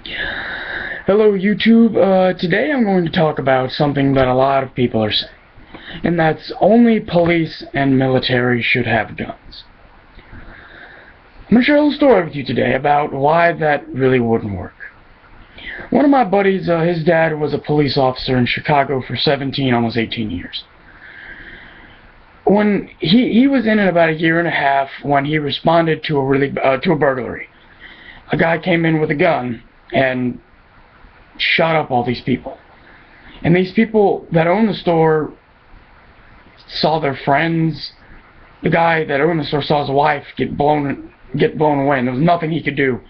Hello YouTube, today I'm going to talk about something that a lot of people are saying, and that's only police and military should have guns. I'm going to share a little story with you today about why that really wouldn't work. One of my buddies, his dad was a police officer in Chicago for 17, almost 18 years. When he was in about a year and a half when he responded to a burglary. A guy came in with a gun and shot up all these people. And these people that owned the store saw their friends. The guy that owned the store saw his wife get blown away, and there was nothing he could do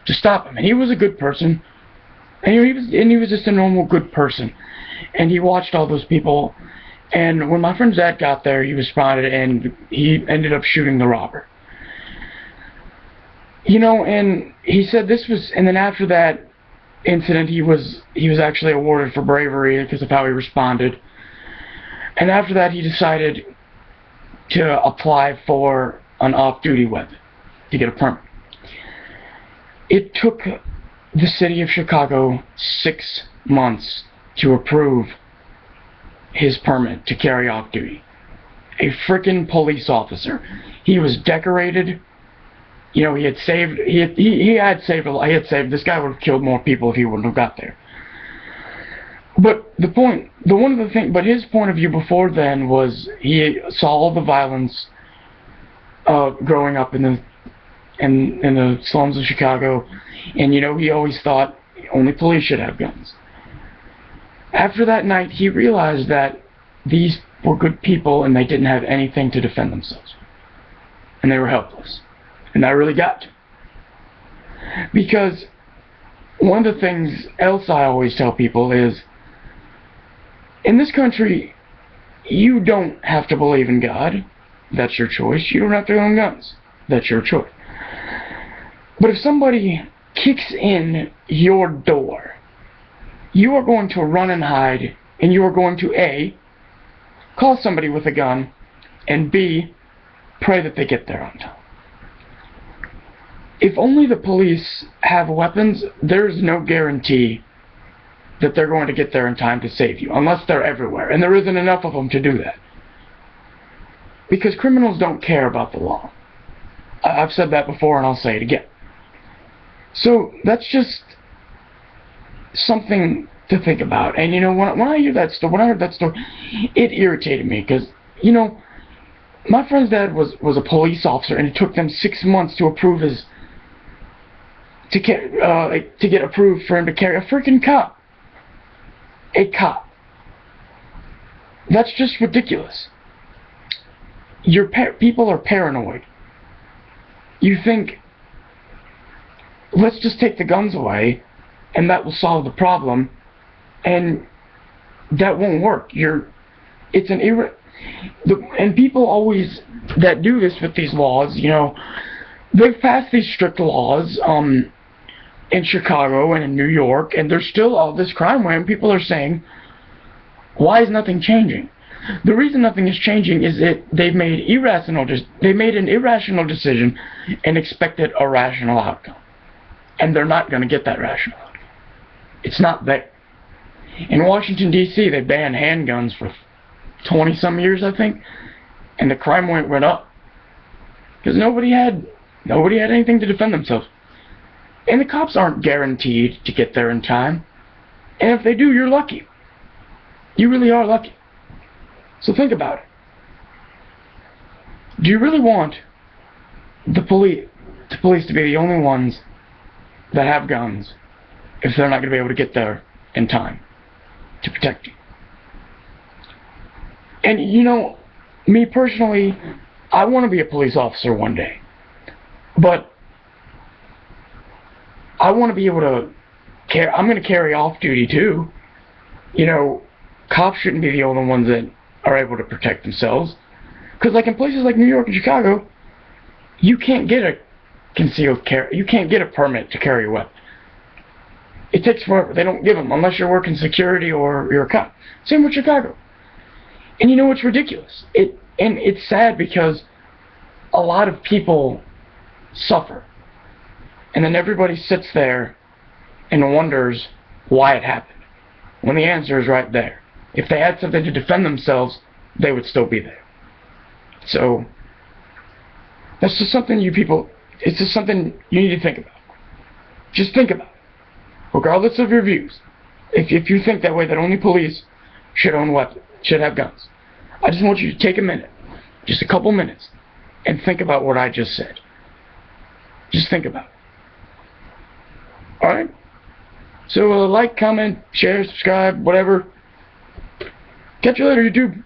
to stop him. And he was a good person, and he was just a normal good person. And he watched all those people. And when my friend's dad got there, he responded, and he ended up shooting the robber. You know, and he said this was, and then after that incident, he was actually awarded for bravery because of how he responded. And after that, he decided to apply for an off-duty weapon to get a permit. It took the city of Chicago 6 months to approve his permit to carry off-duty. A frickin' police officer. He was decorated. You know, he had saved this guy would have killed more people if he wouldn't have got there. But but his point of view before then was he saw all the violence growing up in the slums of Chicago, and you know, he always thought only police should have guns. After that night, he realized that these were good people and they didn't have anything to defend themselves, and they were helpless. And that really got to him. Because one of the things else I always tell people is, in this country, you don't have to believe in God. That's your choice. You don't have to own guns. That's your choice. But if somebody kicks in your door, you are going to run and hide, and you are going to A, call somebody with a gun, and B, pray that they get there on time. If only the police have weapons, there's no guarantee that they're going to get there in time to save you, unless they're everywhere, and there isn't enough of them to do that. Because criminals don't care about the law. I've said that before, and I'll say it again. So that's just something to think about. And you know, when I heard that story, it irritated me, because, you know, my friend's dad was a police officer, and it took them 6 months to approve to get approved for him to carry a freaking cop. A cop. That's just ridiculous. People are paranoid. You think, let's just take the guns away, and that will solve the problem, and that won't work. And people always that do this with these laws, you know, they've passed these strict laws in Chicago and in New York, and there's still all this crime where people are saying, why is nothing changing? The reason nothing is changing is that they made an irrational decision and expected a rational outcome. And they're not going to get that rational outcome. It's not there. In Washington, D.C., they banned handguns for 20-some years, I think, and the crime went up. Because nobody had anything to defend themselves. And the cops aren't guaranteed to get there in time. And if they do, you're lucky. You really are lucky. So think about it. Do you really want the police to be the only ones that have guns if they're not going to be able to get there in time to protect you? And you know, me personally, I want to be a police officer one day. But I want to be able to I'm going to carry off duty too. You know, cops shouldn't be the only ones that are able to protect themselves. Because like in places like New York and Chicago, you can't get a concealed carry. You can't get a permit to carry a weapon. It takes forever. They don't give them unless you're working security or you're a cop. Same with Chicago. And you know, it's ridiculous. And it's sad because a lot of people suffer. And then everybody sits there and wonders why it happened, when the answer is right there. If they had something to defend themselves, they would still be there. So, that's just something it's just something you need to think about. Just think about it, regardless of your views. If you think that way, that only police should own weapons, should have guns, I just want you to take a minute, just a couple minutes, and think about what I just said. Just think about it. Alright? So like, comment, share, subscribe, whatever. Catch you later, YouTube.